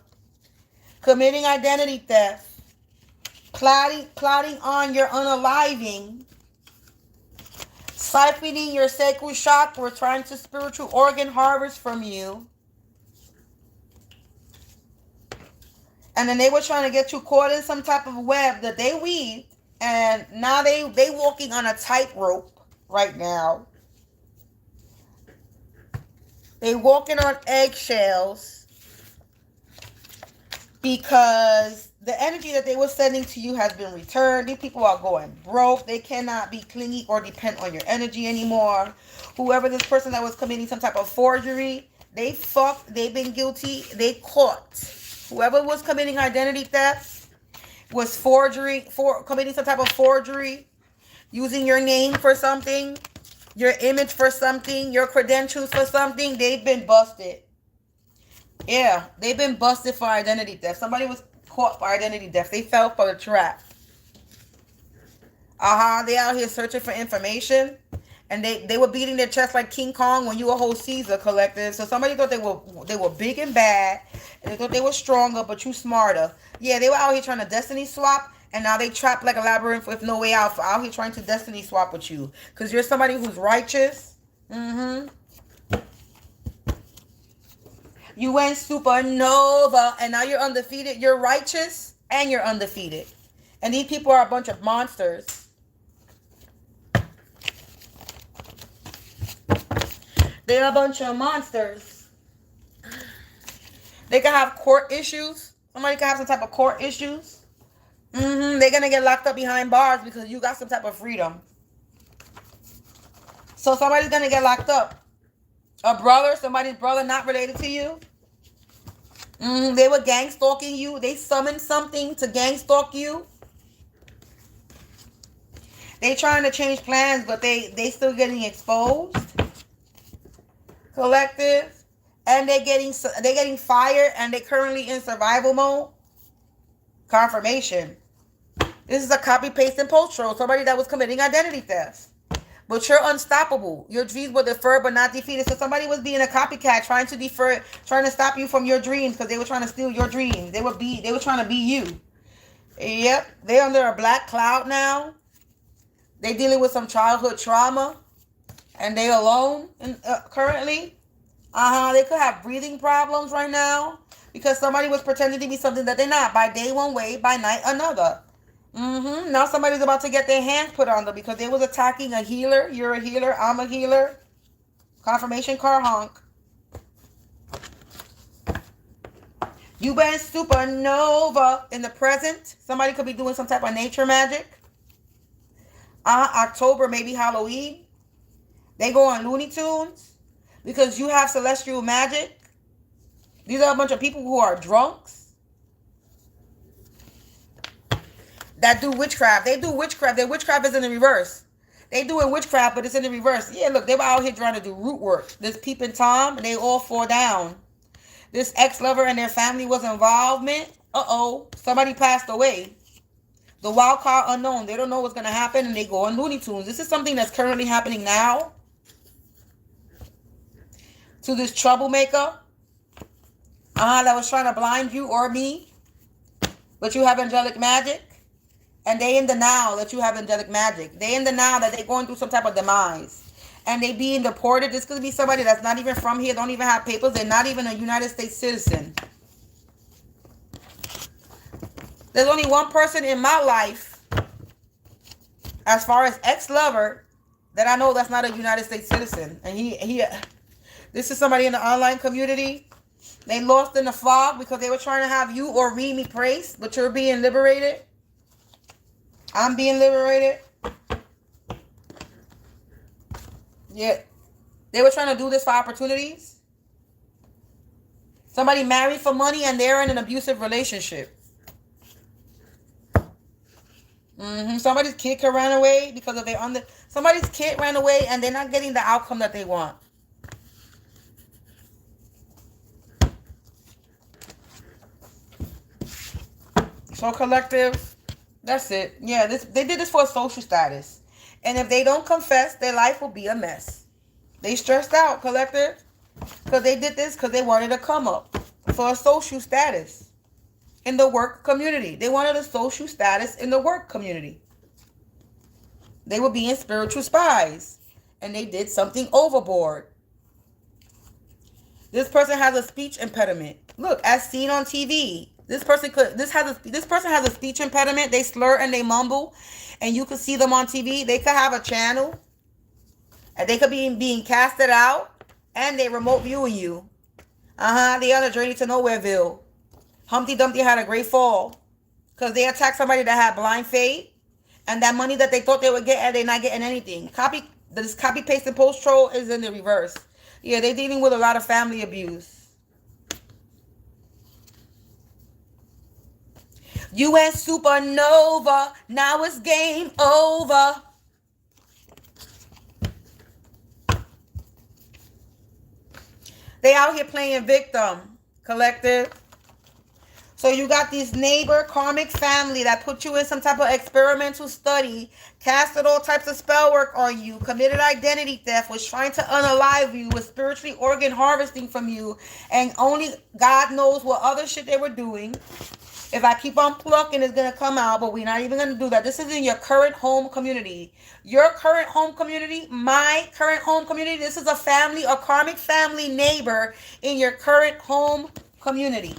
committing identity theft, plotting on your unaliving, Siphoning your sacral chakra, trying to spiritual organ harvest from you. And then they were trying to get you caught in some type of web that they weaved. And now they walking on a tightrope right now. They walking on eggshells because the energy that they were sending to you has been returned. These people are going broke. They cannot be clingy or depend on your energy anymore. Whoever this person that was committing some type of forgery, they fucked. They've been guilty. They caught. Whoever was committing identity theft was committing some type of forgery, using your name for something, your image for something, your credentials for something. They've been busted. Yeah, they've been busted for identity theft. Somebody was caught for identity theft. They fell for the trap. They out here searching for information. And they were beating their chest like King Kong when you were whole Caesar, collective. So somebody thought they were big and bad. And they thought they were stronger, but you smarter. Yeah, they were out here trying to destiny swap. And now they trapped like a labyrinth with no way out. For out here trying to destiny swap with you. Because you're somebody who's righteous. You went supernova. And now you're undefeated. You're righteous and you're undefeated. And these people are a bunch of monsters. They're a bunch of monsters. They can have court issues. Somebody can have some type of court issues. They're going to get locked up behind bars because you got some type of freedom. So somebody's going to get locked up. Somebody's brother not related to you. They were gang stalking you. They summoned something to gang stalk you. They trying to change plans, but they still getting exposed. Collective. And they're getting fired, and they're currently in survival mode. Confirmation. This is a copy, paste, and post troll. Somebody that was committing identity theft. But you're unstoppable. Your dreams were deferred but not defeated. So somebody was being a copycat, trying to stop you from your dreams because they were trying to steal your dreams. They were trying to be you. Yep. They're under a black cloud now. They're dealing with some childhood trauma. And they alone currently. They could have breathing problems right now. Because somebody was pretending to be something that they're not. By day one way, by night another. Now somebody's about to get their hands put on them because they was attacking a healer. You're a healer. I'm a healer. Confirmation car honk. You been supernova in the present. Somebody could be doing some type of nature magic. October, maybe Halloween. They go on Looney Tunes because you have celestial magic. These are a bunch of people who are drunks that do witchcraft. They do witchcraft. Their witchcraft is in the reverse. They doing witchcraft, but it's in the reverse. Yeah, look, they were out here trying to do root work. This peeping Tom, and they all fall down. This ex-lover and their family was involvement. Somebody passed away. The wild card unknown. They don't know what's going to happen, and they go on Looney Tunes. This is something that's currently happening now to this troublemaker that was trying to blind you or me, but you have angelic magic. And they in the now that you have angelic magic. They in the now that they're going through some type of demise. And they being deported. This could be somebody that's not even from here. Don't even have papers. They're not even a United States citizen. There's only one person in my life, as far as ex-lover, that I know that's not a United States citizen. And this is somebody in the online community. They lost in the fog because they were trying to have you or me praised. But you're being liberated. I'm being liberated. Yeah. They were trying to do this for opportunities. Somebody married for money and they're in an abusive relationship. Somebody's kid ran away because of somebody's kid ran away and they're not getting the outcome that they want. So collective, that's it. Yeah, they did this for a social status. And if they don't confess, their life will be a mess. They stressed out, collective. Because they did this because they wanted to come up for a social status in the work community. They wanted a social status in the work community. They were being spiritual spies. and they did something overboard. This person has a speech impediment. Look, as seen on TV. This person has a speech impediment. They slur and they mumble, and you could see them on TV. They could have a channel, and they could be being casted out, and they remote viewing you. They on a journey to nowhereville. Humpty Dumpty had a great fall because they attacked somebody that had blind faith, and that money that they thought they would get, and they're not getting anything. This copy paste and post troll is in the reverse. Yeah, they're dealing with a lot of family abuse. You went supernova, now it's game over. They out here playing victim, collective. So you got this neighbor, karmic family that put you in some type of experimental study, casted all types of spell work on you, committed identity theft, was trying to unalive you, was spiritually organ harvesting from you, and only God knows what other shit they were doing. If I keep on plucking, it's going to come out, but we're not even going to do that. This is in your current home community. Your current home community, my current home community, this is a family, a karmic family neighbor in your current home community.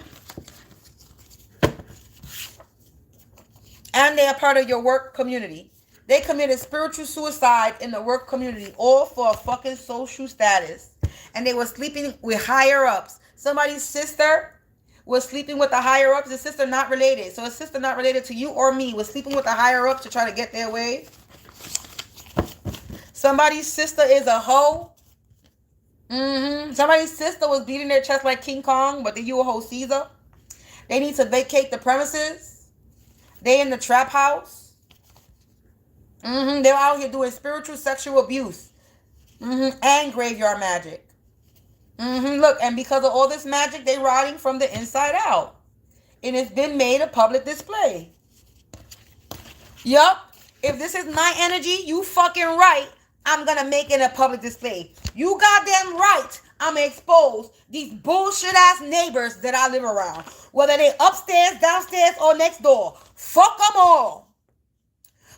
And they are part of your work community. They committed spiritual suicide in the work community, all for a fucking social status. And they were sleeping with higher ups. Somebody's sister was sleeping with the higher ups. The sister not related. So a sister not related to you or me was sleeping with the higher ups to try to get their way. Somebody's sister is a hoe. Somebody's sister was beating their chest like King Kong, but then you a hoe Caesar. They need to vacate the premises. They in the trap house. They're out here doing spiritual sexual abuse. And graveyard magic. Look, and because of all this magic, they rotting from the inside out. And it's been made a public display. Yup. If this is my energy, you fucking right. I'm going to make it a public display. You goddamn right. I'm going to expose these bullshit ass neighbors that I live around. Whether they upstairs, downstairs, or next door. Fuck them all.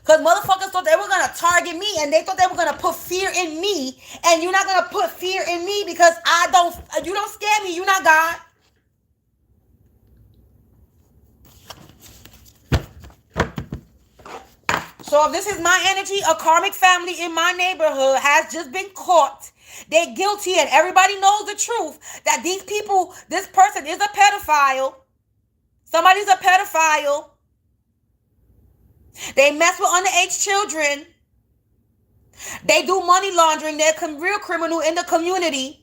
Because motherfuckers thought they were going to target me, and they thought they were going to put fear in me. And you're not going to put fear in me because you don't scare me. You're not God. So if this is my energy, a karmic family in my neighborhood has just been caught. They're guilty, and everybody knows the truth that these people, this person is a pedophile. Somebody's a pedophile. They mess with underage children. They do money laundering. They're a real criminal in the community.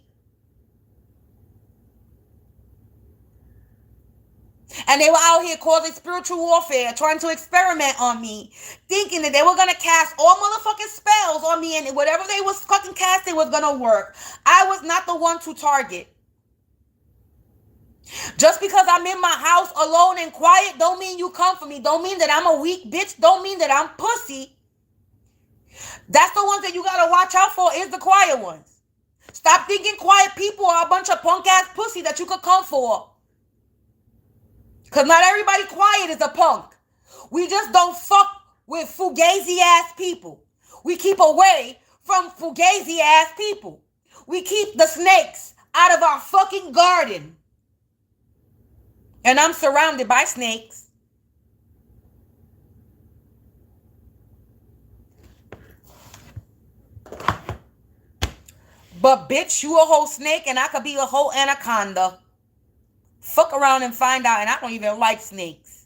And they were out here causing spiritual warfare, trying to experiment on me, thinking that they were going to cast all motherfucking spells on me, and whatever they was fucking casting was going to work. I was not the one to target. Just because I'm in my house alone and quiet don't mean you come for me. Don't mean that I'm a weak bitch. Don't mean that I'm pussy. That's the ones that you got to watch out for, is the quiet ones. Stop thinking quiet people are a bunch of punk ass pussy that you could come for. Because not everybody quiet is a punk. We just don't fuck with fugazi ass people. We keep away from fugazi ass people. We keep the snakes out of our fucking garden. And I'm surrounded by snakes. But bitch, you a whole snake and I could be a whole anaconda. Fuck around and find out, and I don't even like snakes.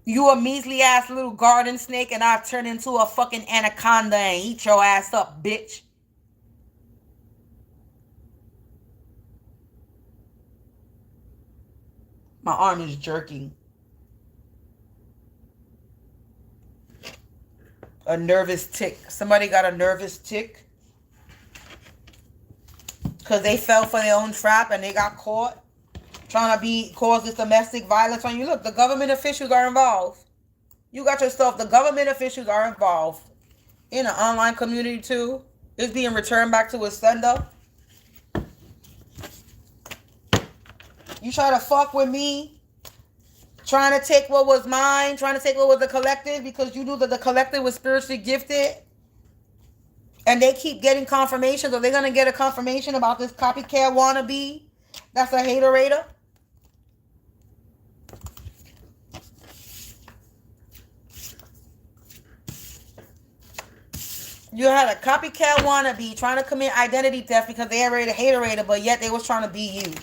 You a measly ass little garden snake and I turn into a fucking anaconda and eat your ass up, bitch. My arm is jerking. A nervous tick. Somebody got a nervous tick. Because they fell for their own trap and they got caught trying to cause this domestic violence on you. Look, the government officials are involved. You got yourself, the government officials are involved. In an online community too. It's being returned back to its sender. You try to fuck with me. Trying to take what was mine, trying to take what was the collective, because you knew that the collective was spiritually gifted. And they keep getting confirmations, or they're going to get a confirmation about this copycat wannabe that's a hater-rater. You had a copycat wannabe trying to commit identity theft because they already a hater-rater, but yet they was trying to be you.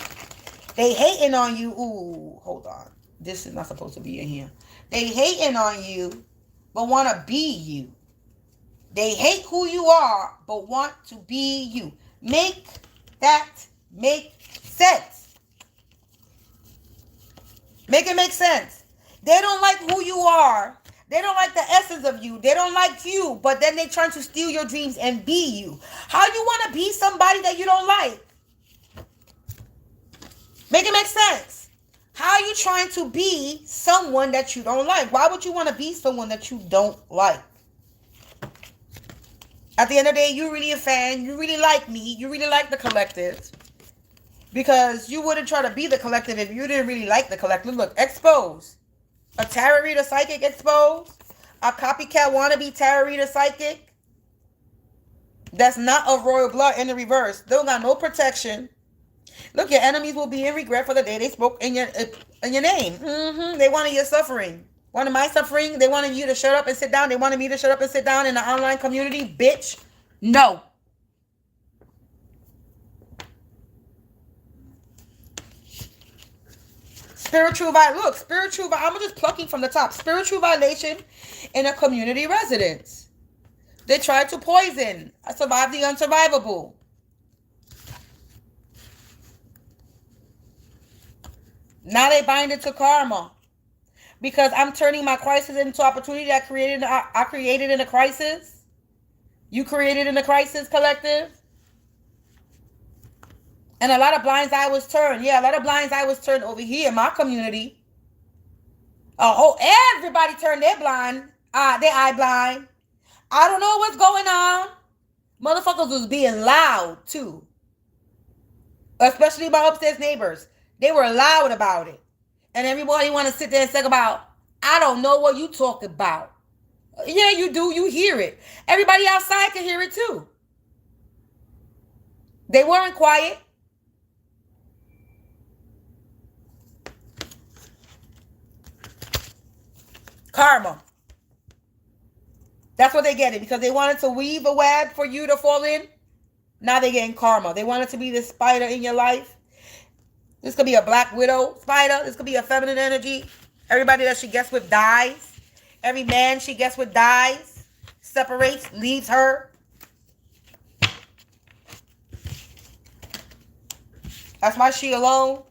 They hating on you. Ooh, hold on. This is not supposed to be in here. They hating on you, but want to be you. They hate who you are, but want to be you. Make that make sense. Make it make sense. They don't like who you are. They don't like the essence of you. They don't like you, but then they trying to steal your dreams and be you. How you want to be somebody that you don't like? Make it make sense. How are you trying to be someone that you don't like? Why would you want to be someone that you don't like? At the end of the day, you're really a fan. You really like me. You really like the collective. Because you wouldn't try to be the collective if you didn't really like the collective. Look, exposed. A tarot reader psychic exposed. A copycat wannabe tarot reader psychic. That's not of royal blood in the reverse. They don't got no protection. Look, your enemies will be in regret for the day they spoke in your name. They wanted your suffering. Wanted my suffering. They wanted you to shut up and sit down. They wanted me to shut up and sit down in the online community. Bitch, no. Spiritual violation. Look, spiritual. I'm just plucking from the top. Spiritual violation in a community residence. They tried to poison. I survived the unsurvivable. Now they bind it to karma. Because I'm turning my crisis into opportunity I created in a crisis. You created in a crisis, collective. And a lot of blinds eye was turned. Yeah, a lot of blinds eye was turned over here in my community. Everybody turned their eye blind. I don't know what's going on. Motherfuckers was being loud too. Especially my upstairs neighbors. They were loud about it. And everybody want to sit there and talk about, I don't know what you talk about. Yeah, you do. You hear it. Everybody outside can hear it too. They weren't quiet. Karma. That's what they getting, because they wanted to weave a web for you to fall in. Now they're getting karma. They wanted to be this spider in your life. This could be a black widow spider. This could be a feminine energy. Everybody that she gets with dies. Every man she gets with dies. Separates, leaves her. That's why she alone.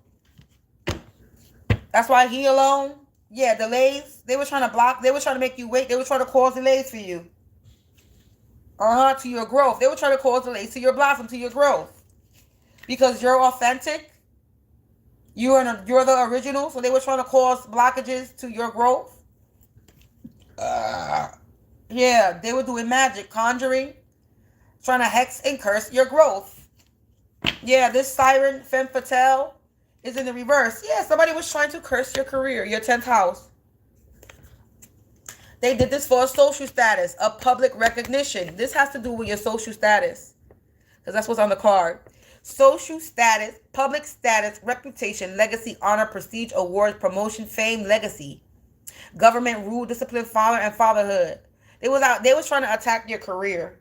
That's why he alone. Yeah, delays. They were trying to block. They were trying to make you wait. They were trying to cause delays for you. To your growth. They were trying to cause delays to your blossom, to your growth. Because you're authentic. You're the original. So they were trying to cause blockages to your growth. Yeah, they were doing magic, conjuring. Trying to hex and curse your growth. Yeah, this siren, femme fatale, is in the reverse. Yeah, somebody was trying to curse your career, your 10th house. They did this for a social status, a public recognition. This has to do with your social status, because that's what's on the card. Social status, public status, reputation, legacy, honor, prestige, awards, promotion, fame, legacy, government rule, discipline, father, and fatherhood. They was trying to attack your career.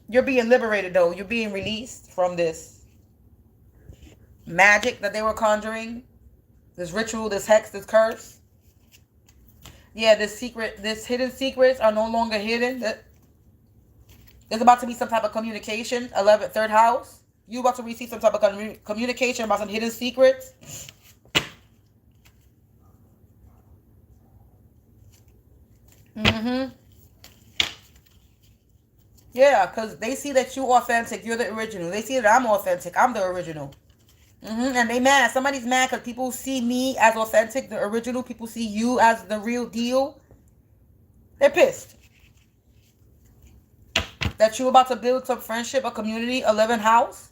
You're being liberated, though. You're being released from this magic that they were conjuring, this ritual, this hex, this curse. Yeah, this hidden secrets are no longer hidden. There's about to be some type of communication. 11th, 3rd house. You about to receive some type of communication about some hidden secrets. Yeah, because they see that you're authentic. You're the original. They see that I'm authentic. I'm the original. And they mad. Somebody's mad because people see me as authentic, the original. People see you as the real deal. They're pissed that you're about to build some friendship, a community, 11th house.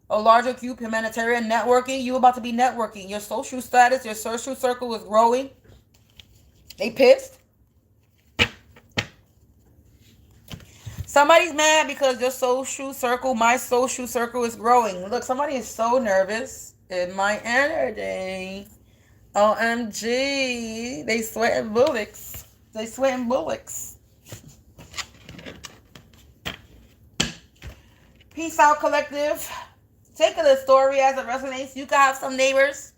a larger cube, humanitarian networking. You about to be networking. Your social status, your social circle is growing. They pissed. Somebody's mad because your social circle, my social circle is growing. Look, somebody is so nervous in my energy. OMG. They sweating bullocks. They sweating bullocks. Peace out, collective. Take the story as it resonates. You can have some neighbors.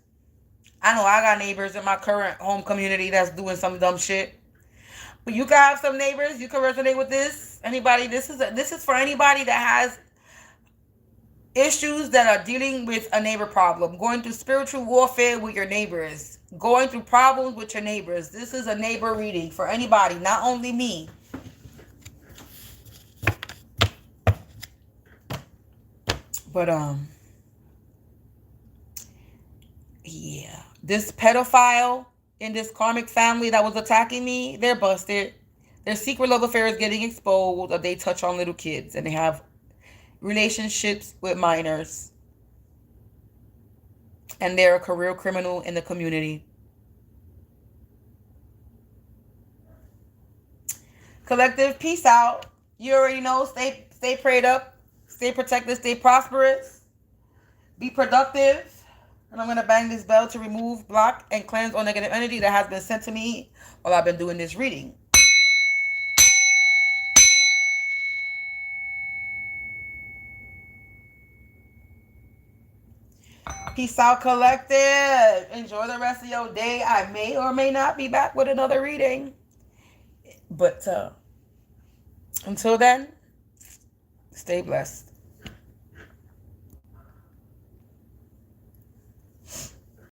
I know I got neighbors in my current home community that's doing some dumb shit. But you can have some neighbors. You can resonate with this. Anybody, this is for anybody that has issues that are dealing with a neighbor problem. Going through spiritual warfare with your neighbors. Going through problems with your neighbors. This is a neighbor reading for anybody, not only me. But, yeah. This pedophile in this karmic family that was attacking me, they're busted. Their secret love affair is getting exposed, or they touch on little kids, and they have relationships with minors. And they're a career criminal in the community. Collective, peace out. You already know, stay prayed up, stay protected, stay prosperous, be productive. And I'm going to bang this bell to remove, block, and cleanse all negative energy that has been sent to me while I've been doing this reading. Peace out, collective. Enjoy the rest of your day. I may or may not be back with another reading. But until then, stay blessed.